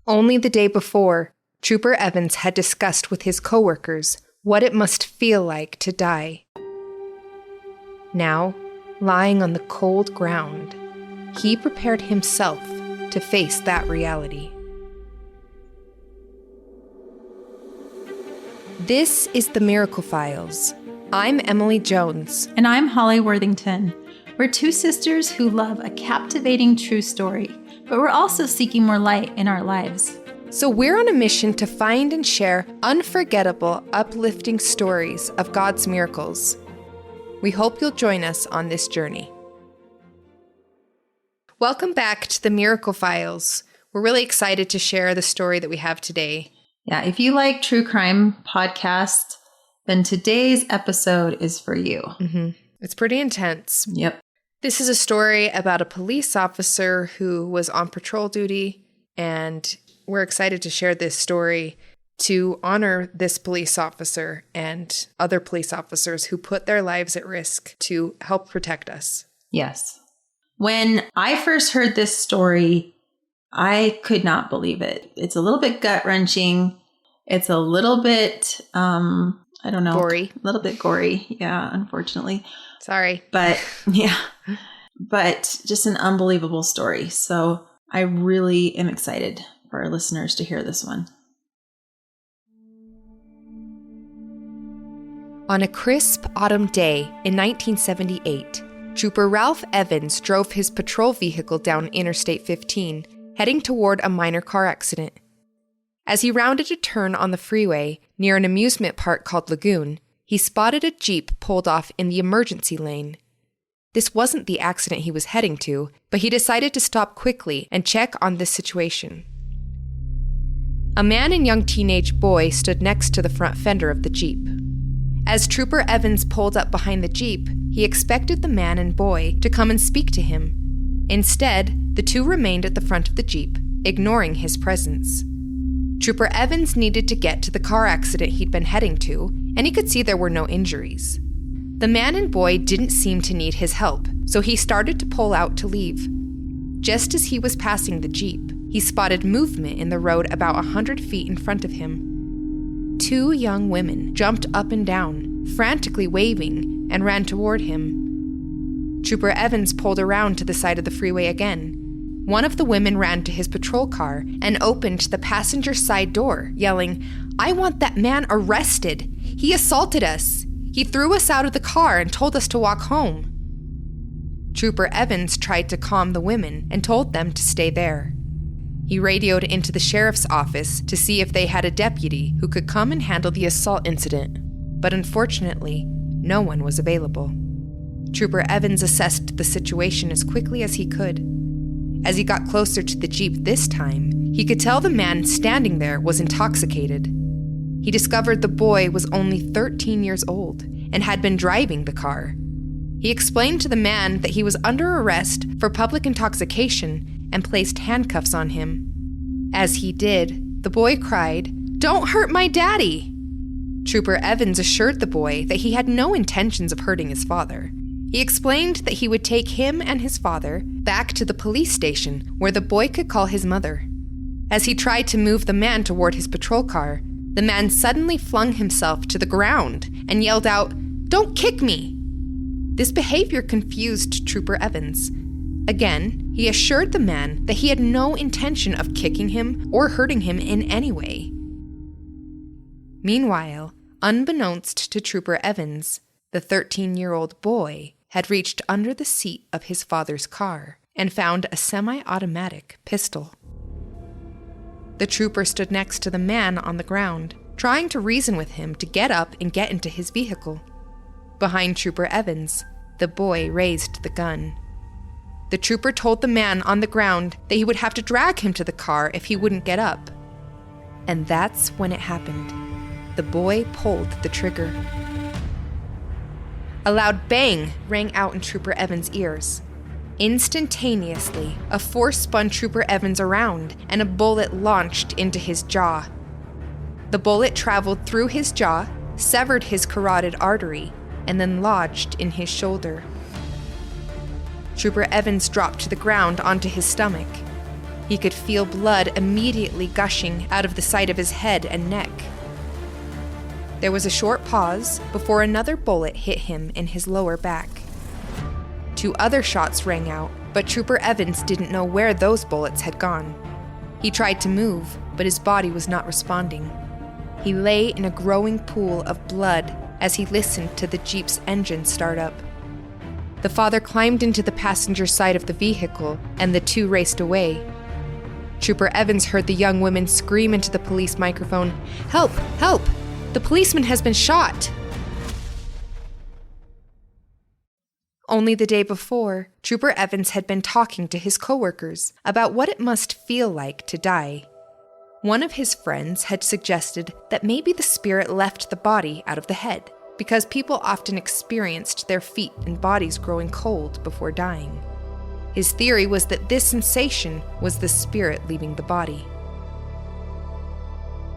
Only the day before, Trooper Evans had discussed with his coworkers what it must feel like to die. Now, lying on the cold ground, he prepared himself to face that reality. This is the Miracle Files. I'm Emily Jones. And I'm Holly Worthington. We're two sisters who love a captivating true story, but we're also seeking more light in our lives. So we're on a mission to find and share unforgettable, uplifting stories of God's miracles. We hope you'll join us on this journey. Welcome back to the Miracle Files. We're really excited to share the story that we have today. Yeah, if you like true crime podcasts, then today's episode is for you. Mm-hmm. It's pretty intense. Yep. This is a story about a police officer who was on patrol duty, and we're excited to share this story to honor this police officer and other police officers who put their lives at risk to help protect us. Yes. When I first heard this story, I could not believe it. It's a little bit gut-wrenching. It's a little bit, Gory. A little bit gory. Yeah, unfortunately. Sorry. But just an unbelievable story. So I really am excited for our listeners to hear this one. On a crisp autumn day in 1978, Trooper Ralph Evans drove his patrol vehicle down Interstate 15, heading toward a minor car accident. As he rounded a turn on the freeway near an amusement park called Lagoon, he spotted a Jeep pulled off in the emergency lane. This wasn't the accident he was heading to, but he decided to stop quickly and check on this situation. A man and young teenage boy stood next to the front fender of the Jeep. As Trooper Evans pulled up behind the Jeep, he expected the man and boy to come and speak to him. Instead, the two remained at the front of the Jeep, ignoring his presence. Trooper Evans needed to get to the car accident he'd been heading to, and he could see there were no injuries. The man and boy didn't seem to need his help, so he started to pull out to leave. Just as he was passing the Jeep, he spotted movement in the road about 100 feet in front of him. Two young women jumped up and down, frantically waving, and ran toward him. Trooper Evans pulled around to the side of the freeway again. One of the women ran to his patrol car and opened the passenger side door, yelling, "I want that man arrested! He assaulted us! He threw us out of the car and told us to walk home." Trooper Evans tried to calm the women and told them to stay there. He radioed into the sheriff's office to see if they had a deputy who could come and handle the assault incident, but unfortunately, no one was available. Trooper Evans assessed the situation as quickly as he could. As he got closer to the Jeep this time, he could tell the man standing there was intoxicated. He discovered the boy was only 13 years old and had been driving the car. He explained to the man that he was under arrest for public intoxication and placed handcuffs on him. As he did, the boy cried, "Don't hurt my daddy!" Trooper Evans assured the boy that he had no intentions of hurting his father. He explained that he would take him and his father back to the police station where the boy could call his mother. As he tried to move the man toward his patrol car, the man suddenly flung himself to the ground and yelled out, "Don't kick me!" This behavior confused Trooper Evans. Again, he assured the man that he had no intention of kicking him or hurting him in any way. Meanwhile, unbeknownst to Trooper Evans, the 13-year-old boy had reached under the seat of his father's car and found a semi-automatic pistol. The trooper stood next to the man on the ground, trying to reason with him to get up and get into his vehicle. Behind Trooper Evans, the boy raised the gun. The trooper told the man on the ground that he would have to drag him to the car if he wouldn't get up. And that's when it happened. The boy pulled the trigger. A loud bang rang out in Trooper Evans' ears. Instantaneously, a force spun Trooper Evans around, and a bullet launched into his jaw. The bullet traveled through his jaw, severed his carotid artery, and then lodged in his shoulder. Trooper Evans dropped to the ground onto his stomach. He could feel blood immediately gushing out of the side of his head and neck. There was a short pause before another bullet hit him in his lower back. 2 other shots rang out, but Trooper Evans didn't know where those bullets had gone. He tried to move, but his body was not responding. He lay in a growing pool of blood as he listened to the Jeep's engine start up. The father climbed into the passenger side of the vehicle, and the 2 raced away. Trooper Evans heard the young women scream into the police microphone, "Help! Help! The policeman has been shot!" Only the day before, Trooper Evans had been talking to his coworkers about what it must feel like to die. One of his friends had suggested that maybe the spirit left the body out of the head, because people often experienced their feet and bodies growing cold before dying. His theory was that this sensation was the spirit leaving the body.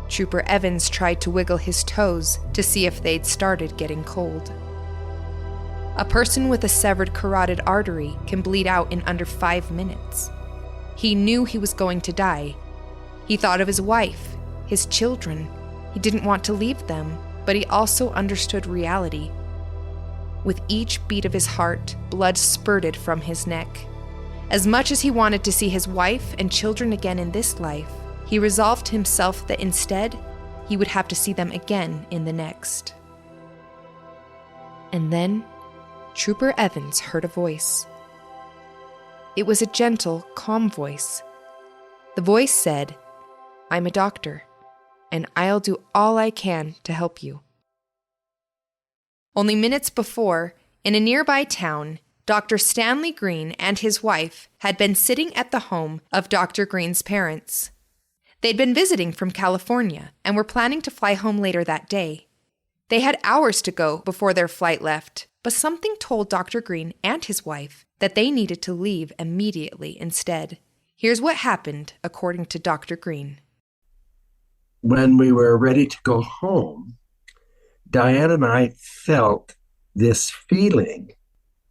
Trooper Evans tried to wiggle his toes to see if they'd started getting cold. A person with a severed carotid artery can bleed out in under 5 minutes. He knew he was going to die. He thought of his wife, his children. He didn't want to leave them, but he also understood reality. With each beat of his heart, blood spurted from his neck. As much as he wanted to see his wife and children again in this life, he resolved himself that instead, he would have to see them again in the next. And then, Trooper Evans heard a voice. It was a gentle, calm voice. The voice said, "I'm a doctor, and I'll do all I can to help you." Only minutes before, in a nearby town, Dr. Stanley Green and his wife had been sitting at the home of Dr. Green's parents. They'd been visiting from California and were planning to fly home later that day. They had hours to go before their flight left, but something told Dr. Green and his wife that they needed to leave immediately instead. Here's what happened according to Dr. Green. When we were ready to go home, Diane and I felt this feeling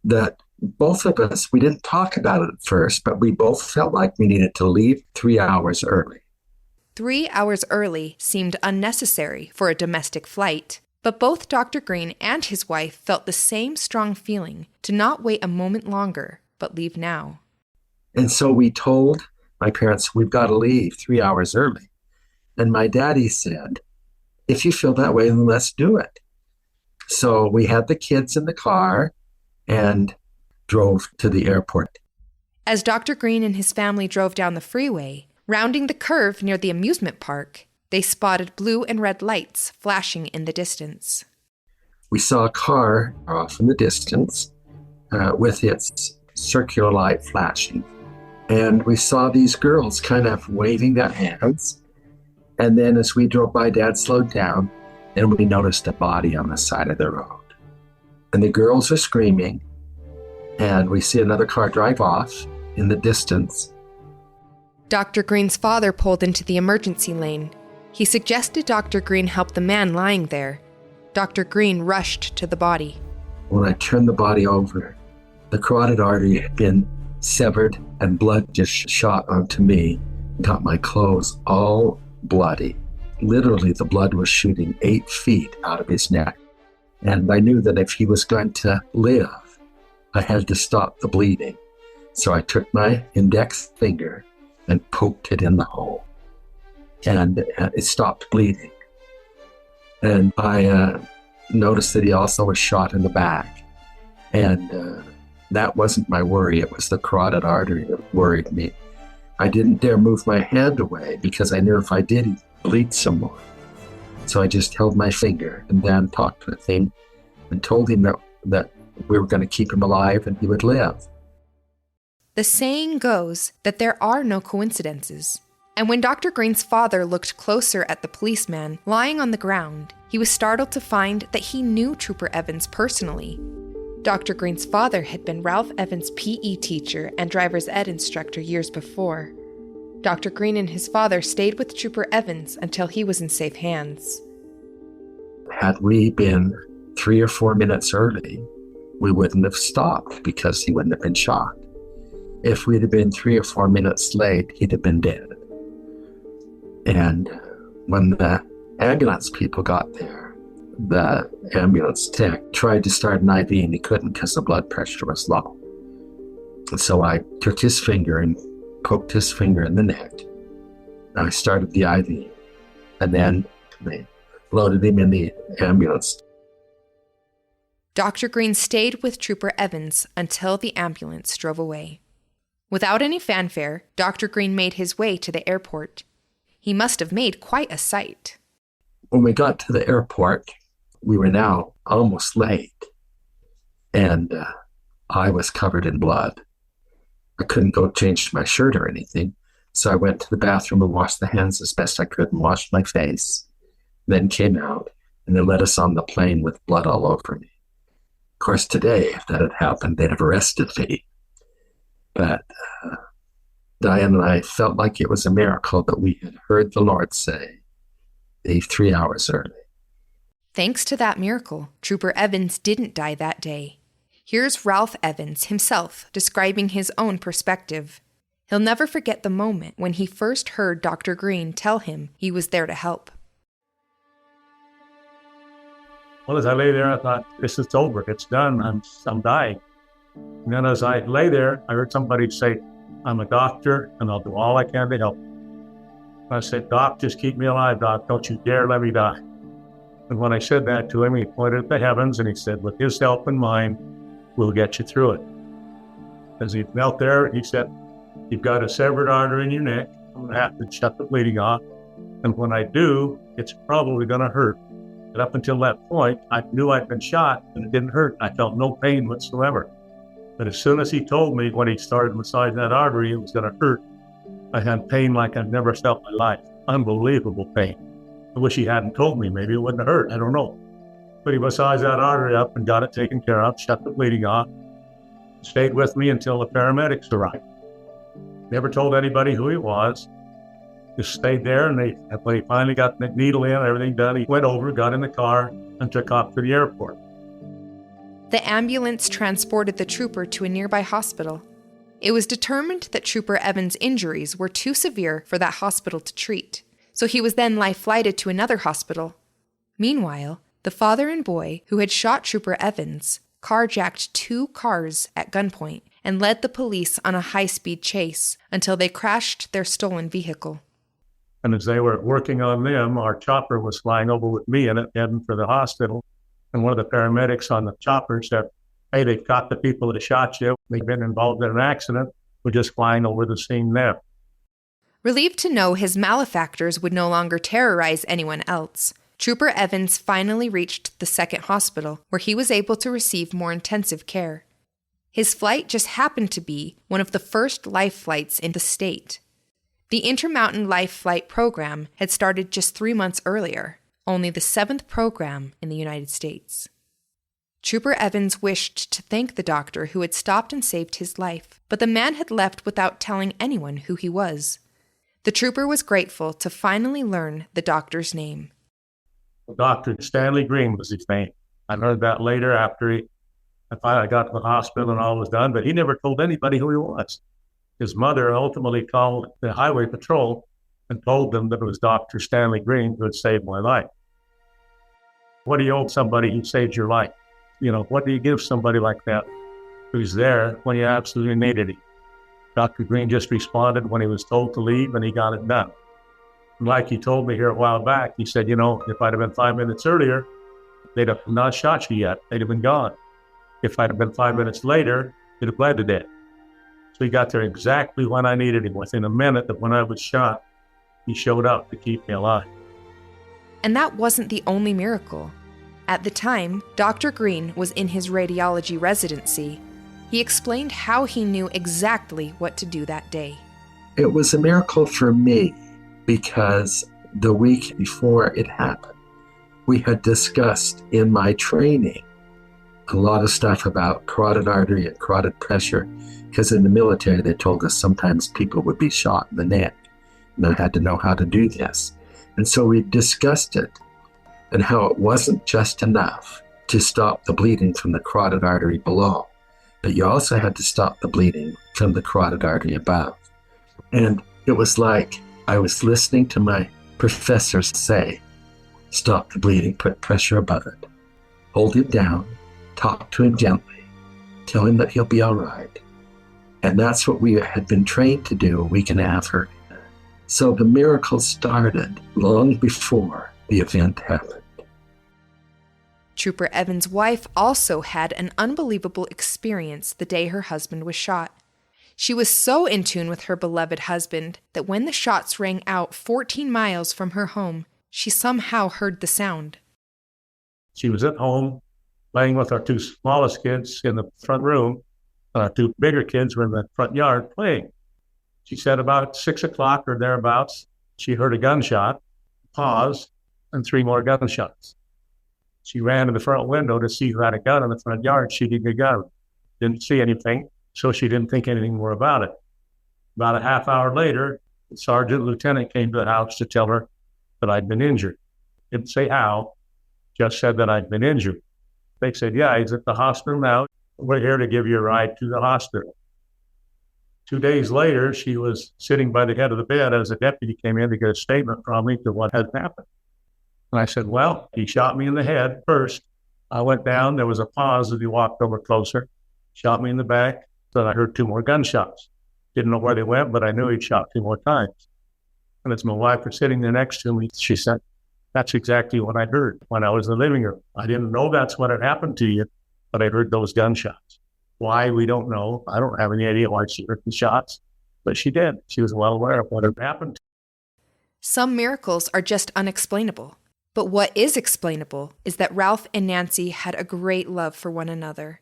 that both of us, we didn't talk about it at first, but we both felt like we needed to leave 3 hours early. 3 hours early seemed unnecessary for a domestic flight, but both Dr. Green and his wife felt the same strong feeling to not wait a moment longer, but leave now. And so we told my parents, we've got to leave 3 hours early. And my daddy said, if you feel that way, then let's do it. So we had the kids in the car and drove to the airport. As Dr. Green and his family drove down the freeway, rounding the curve near the amusement park, they spotted blue and red lights flashing in the distance. We saw a car off in the distance with its circular light flashing. And we saw these girls kind of waving their hands. And then as we drove by, Dad slowed down and we noticed a body on the side of the road. And the girls are screaming. And we see another car drive off in the distance. Dr. Green's father pulled into the emergency lane. He suggested Dr. Green help the man lying there. Dr. Green rushed to the body. When I turned the body over, the carotid artery had been severed and blood just shot onto me, got my clothes all bloody. Literally, the blood was shooting 8 feet out of his neck. And I knew that if he was going to live, I had to stop the bleeding. So I took my index finger and poked it in the hole. And it stopped bleeding. And I noticed that he also was shot in the back. And that wasn't my worry. It was the carotid artery that worried me. I didn't dare move my hand away because I knew if I did, he'd bleed some more. So I just held my finger and then talked with him and told him that we were going to keep him alive and he would live. The saying goes that there are no coincidences. And when Dr. Green's father looked closer at the policeman lying on the ground, he was startled to find that he knew Trooper Evans personally. Dr. Green's father had been Ralph Evans' PE teacher and driver's ed instructor years before. Dr. Green and his father stayed with Trooper Evans until he was in safe hands. Had we been 3 or 4 minutes early, we wouldn't have stopped because he wouldn't have been shot. If we'd have been 3 or 4 minutes late, he'd have been dead. And when the ambulance people got there, the ambulance tech tried to start an IV and he couldn't because the blood pressure was low. And so I took his finger and poked his finger in the neck. I started the IV, and then they loaded him in the ambulance. Dr. Green stayed with Trooper Evans until the ambulance drove away. Without any fanfare, Dr. Green made his way to the airport. He must have made quite a sight. When we got to the airport, we were now almost late, and I was covered in blood. I couldn't go change my shirt or anything, so I went to the bathroom and washed the hands as best I could and washed my face, then came out, and they let us on the plane with blood all over me. Of course, today, if that had happened, they'd have arrested me. But Diane and I felt like it was a miracle that we had heard the Lord say, "Leave 3 hours early." Thanks to that miracle, Trooper Evans didn't die that day. Here's Ralph Evans himself describing his own perspective. He'll never forget the moment when he first heard Dr. Green tell him he was there to help. Well, as I lay there, I thought, this is over. It's done. I'm dying. And then as I lay there, I heard somebody say, "I'm a doctor, and I'll do all I can to help you." I said, "Doc, just keep me alive, Doc. Don't you dare let me die." And when I said that to him, he pointed at the heavens, and he said, "With his help and mine, we'll get you through it." As he knelt there, he said, "You've got a severed artery in your neck. I'm going to have to shut the bleeding off. And when I do, it's probably going to hurt." But up until that point, I knew I'd been shot, and it didn't hurt. I felt no pain whatsoever. But as soon as he told me when he started massaging that artery, it was going to hurt, I had pain like I've never felt in my life. Unbelievable pain. I wish he hadn't told me. Maybe it wouldn't have hurt. I don't know. But he massaged that artery up and got it taken care of, shut the bleeding off, stayed with me until the paramedics arrived. Never told anybody who he was. Just stayed there, and when he finally got the needle in and everything done, he went over, got in the car, and took off to the airport. The ambulance transported the trooper to a nearby hospital. It was determined that Trooper Evans' injuries were too severe for that hospital to treat, so he was then life-flighted to another hospital. Meanwhile, the father and boy who had shot Trooper Evans carjacked 2 cars at gunpoint and led the police on a high-speed chase until they crashed their stolen vehicle. And as they were working on them, our chopper was flying over with me in it, heading for the hospital. And one of the paramedics on the chopper said, "Hey, they've got the people that shot you. They've been involved in an accident. We're just flying over the scene there." Relieved to know his malefactors would no longer terrorize anyone else, Trooper Evans finally reached the second hospital, where he was able to receive more intensive care. His flight just happened to be one of the first life flights in the state. The Intermountain Life Flight program had started just 3 months earlier, only the 7th program in the United States. Trooper Evans wished to thank the doctor who had stopped and saved his life, but the man had left without telling anyone who he was. The trooper was grateful to finally learn the doctor's name. Dr. Stanley Green was his name. I learned that later after I finally got to the hospital and all was done, but he never told anybody who he was. His mother ultimately called the highway patrol and told them that it was Dr. Stanley Green who had saved my life. What do you owe somebody who saved your life? What do you give somebody like that who's there when you absolutely needed him? Dr. Green just responded when he was told to leave, and he got it done. And like he told me here a while back, he said, if I'd have been 5 minutes earlier, they'd have not shot you yet. They'd have been gone. If I'd have been 5 minutes later, they'd have bled to death. So he got there exactly when I needed him. Within a minute of when I was shot, he showed up to keep me alive. And that wasn't the only miracle. At the time, Dr. Green was in his radiology residency. He explained how he knew exactly what to do that day. It was a miracle for me because the week before it happened, we had discussed in my training a lot of stuff about carotid artery and carotid pressure, because in the military they told us sometimes people would be shot in the neck, and I had to know how to do this. And so we discussed it and how it wasn't just enough to stop the bleeding from the carotid artery below, but you also had to stop the bleeding from the carotid artery above. And it was like I was listening to my professors say, stop the bleeding, put pressure above it, hold him down, talk to him gently, tell him that he'll be all right. And that's what we had been trained to do a week and a half earlier. So the miracle started long before the event happened. Trooper Evans' wife also had an unbelievable experience the day her husband was shot. She was so in tune with her beloved husband that when the shots rang out 14 miles from her home, she somehow heard the sound. She was at home playing with our two smallest kids in the front room. Our two bigger kids were in the front yard playing. She said about 6 o'clock or thereabouts, she heard a gunshot, paused, and 3 more gunshots. She ran to the front window to see who had a gun in the front yard. She didn't get a gun. Didn't see anything, so she didn't think anything more about it. About a half hour later, the sergeant lieutenant came to the house to tell her that I'd been injured. Didn't say how, just said that I'd been injured. They said, yeah, he's at the hospital now. We're here to give you a ride to the hospital. 2 days later, she was sitting by the head of the bed as a deputy came in to get a statement from me to what had happened. And I said, well, he shot me in the head first. I went down. There was a pause as he walked over closer, shot me in the back. Then I heard 2 more gunshots. Didn't know where they went, but I knew he'd shot 2 more times. And as my wife was sitting there next to me, she said, that's exactly what I heard when I was in the living room. I didn't know that's what had happened to you, but I heard those gunshots. Why, we don't know. I don't have any idea why she heard the shots, but she did. She was well aware of what had happened. Some miracles are just unexplainable. But what is explainable is that Ralph and Nancy had a great love for one another.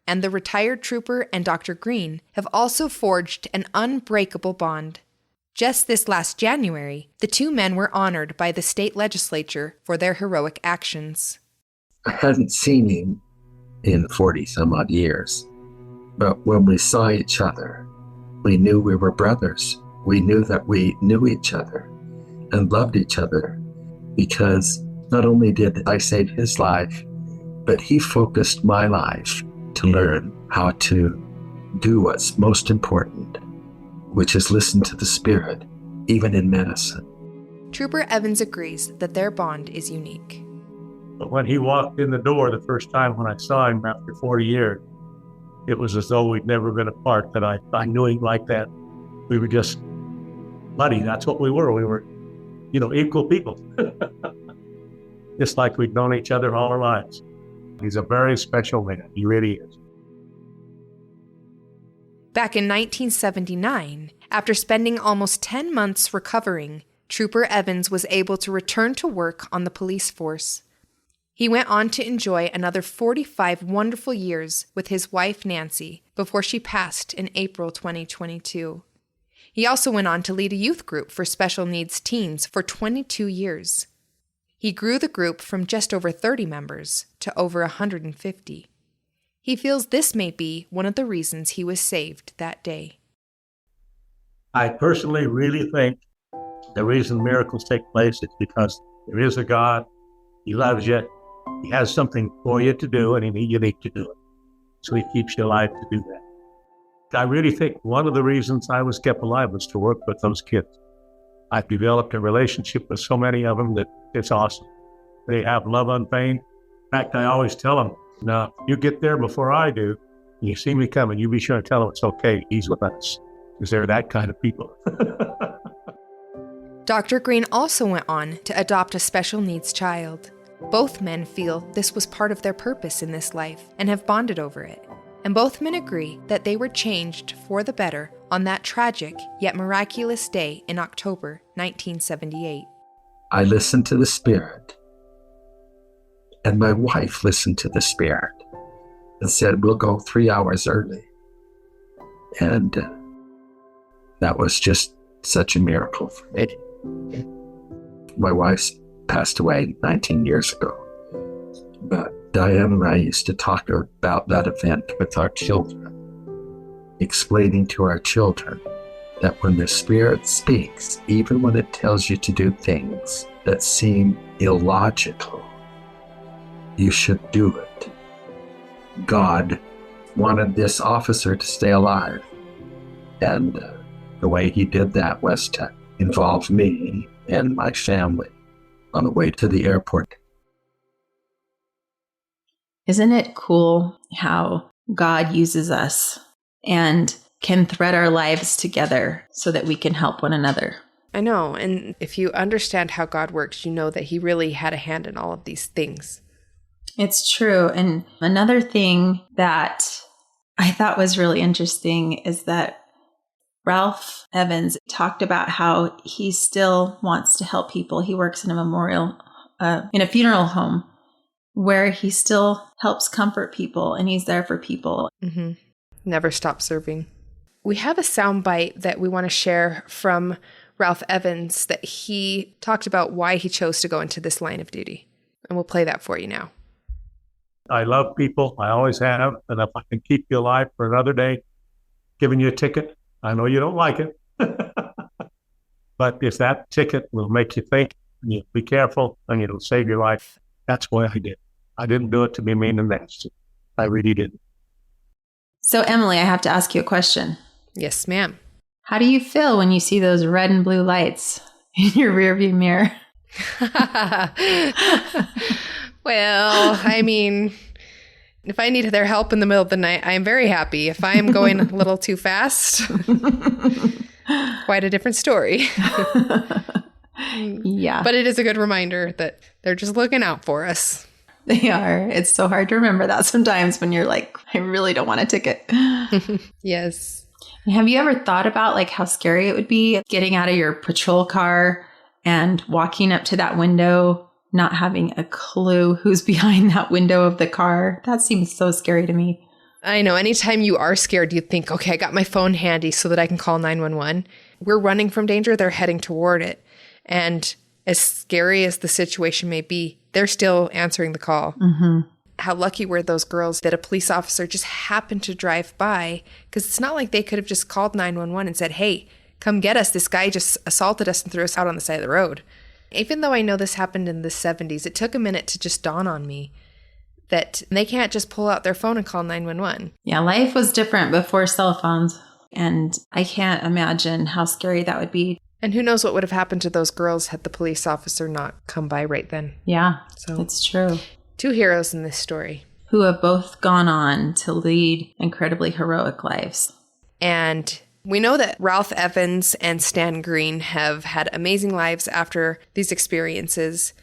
And the retired trooper and Dr. Green have also forged an unbreakable bond. Just this last January, the 2 men were honored by the state legislature for their heroic actions. I hadn't seen him in 40 some odd years, but when we saw each other, we knew we were brothers. We knew that we knew each other and loved each other, because not only did I save his life, but he focused my life to learn how to do what's most important, which is listen to the Spirit, even in medicine. Trooper Evans agrees that their bond is unique. But when he walked in the door the first time when I saw him after 40 years, it was as though we'd never been apart, that I knew him like that. We were just buddy. That's what we were. We were, equal people. Just like we'd known each other all our lives. He's a very special man. He really is. Back in 1979, after spending almost 10 months recovering, Trooper Evans was able to return to work on the police force. He went on to enjoy another 45 wonderful years with his wife Nancy before she passed in April 2022. He also went on to lead a youth group for special needs teens for 22 years. He grew the group from just over 30 members to over 150. He feels this may be one of the reasons he was saved that day. I personally really think the reason miracles take place is because there is a God. He loves you. He has something for you to do, and you need to do it. So he keeps you alive to do that. I really think one of the reasons I was kept alive was to work with those kids. I've developed a relationship with so many of them that it's awesome. They have love unfeigned. In fact, I always tell them, now, you get there before I do, and you see me coming, you be sure to tell them it's okay. He's with us, because they're that kind of people. Dr. Green also went on to adopt a special needs child. Both men feel this was part of their purpose in this life and have bonded over it. And both men agree that they were changed for the better on that tragic yet miraculous day in October 1978. I listened to the Spirit, and my wife listened to the Spirit and said, we'll go 3 hours early. And that was just such a miracle for me. My wife passed away 19 years ago, but Diane and I used to talk about that event with our children, explaining to our children that when the Spirit speaks, even when it tells you to do things that seem illogical, you should do it. God wanted this officer to stay alive. And the way he did that was to involve me and my family on the way to the airport. Isn't it cool how God uses us and can thread our lives together so that we can help one another? I know. And if you understand how God works, you know that he really had a hand in all of these things. It's true. And another thing that I thought was really interesting is that Ralph Evans talked about how he still wants to help people. He works in a funeral home where he still helps comfort people and he's there for people. Mm-hmm. Never stop serving. We have a soundbite that we want to share from Ralph Evans that he talked about why he chose to go into this line of duty. And we'll play that for you now. I love people. I always have. And if I can keep you alive for another day, giving you a ticket, I know you don't like it. But if that ticket will make you think, and you be careful, and it'll save your life, that's why I did. I didn't do it to be mean and nasty. I really didn't. So, Emily, I have to ask you a question. Yes, ma'am. How do you feel when you see those red and blue lights in your rearview mirror? Well, I mean, if I need their help in the middle of the night, I am very happy. If I am going a little too fast, quite a different story. Yeah. But it is a good reminder that they're just looking out for us. They are. It's so hard to remember that sometimes when you're like, I really don't want a ticket. Yes. Have you ever thought about like how scary it would be getting out of your patrol car and walking up to that window, not having a clue who's behind that window of the car? That seems so scary to me. I know. Anytime you are scared, you think, okay, I got my phone handy so that I can call 911. We're running from danger. They're heading toward it. And as scary as the situation may be, they're still answering the call. Mm-hmm. How lucky were those girls that a police officer just happened to drive by? Because it's not like they could have just called 911 and said, hey, come get us. This guy just assaulted us and threw us out on the side of the road. Even though I know this happened in the 70s, it took a minute to just dawn on me that they can't just pull out their phone and call 911. Yeah, life was different before cell phones. And I can't imagine how scary that would be. And who knows what would have happened to those girls had the police officer not come by right then. Yeah, so it's true. Two heroes in this story. Who have both gone on to lead incredibly heroic lives. And we know that Ralph Evans and Stan Green have had amazing lives after these experiences.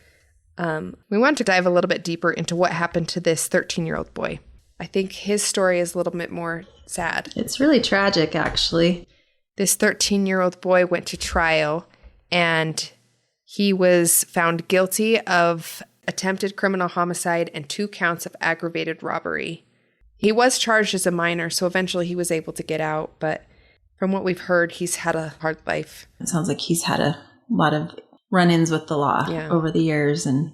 We want to dive a little bit deeper into what happened to this 13-year-old boy. I think his story is a little bit more sad. It's really tragic, actually. This 13-year-old boy went to trial, and he was found guilty of attempted criminal homicide and 2 counts of aggravated robbery. He was charged as a minor, so eventually he was able to get out, but from what we've heard, he's had a hard life. It sounds like he's had a lot of run-ins with the law over the years, and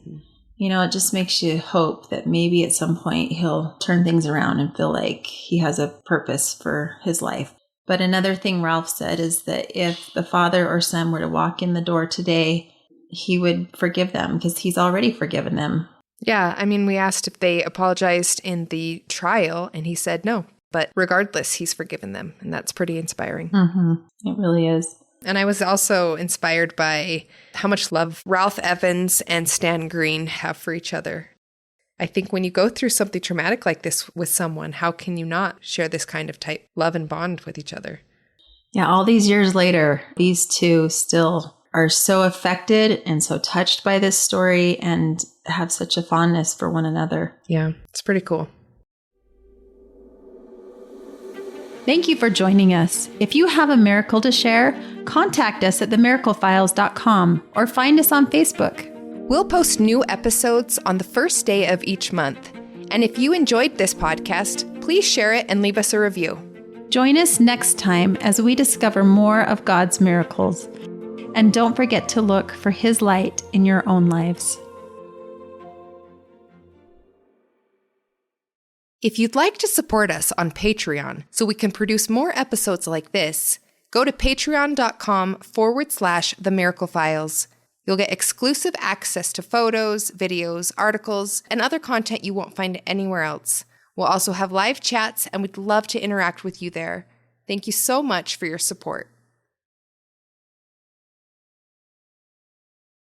you know, it just makes you hope that maybe at some point he'll turn things around and feel like he has a purpose for his life. But another thing Ralph said is that if the father or son were to walk in the door today, he would forgive them because he's already forgiven them. Yeah, I mean, we asked if they apologized in the trial, and he said no. But regardless, he's forgiven them, and that's pretty inspiring. Mm-hmm. It really is. And I was also inspired by how much love Ralph Evans and Stan Green have for each other. I think when you go through something traumatic like this with someone, how can you not share this kind of type love and bond with each other? Yeah, all these years later, these two still are so affected and so touched by this story and have such a fondness for one another. Yeah, it's pretty cool. Thank you for joining us. If you have a miracle to share, contact us at themiraclefiles.com or find us on Facebook. We'll post new episodes on the first day of each month. And if you enjoyed this podcast, please share it and leave us a review. Join us next time as we discover more of God's miracles. And don't forget to look for His light in your own lives. If you'd like to support us on Patreon so we can produce more episodes like this, go to patreon.com/themiraclefiles. You'll get exclusive access to photos, videos, articles, and other content you won't find anywhere else. We'll also have live chats, and we'd love to interact with you there. Thank you so much for your support.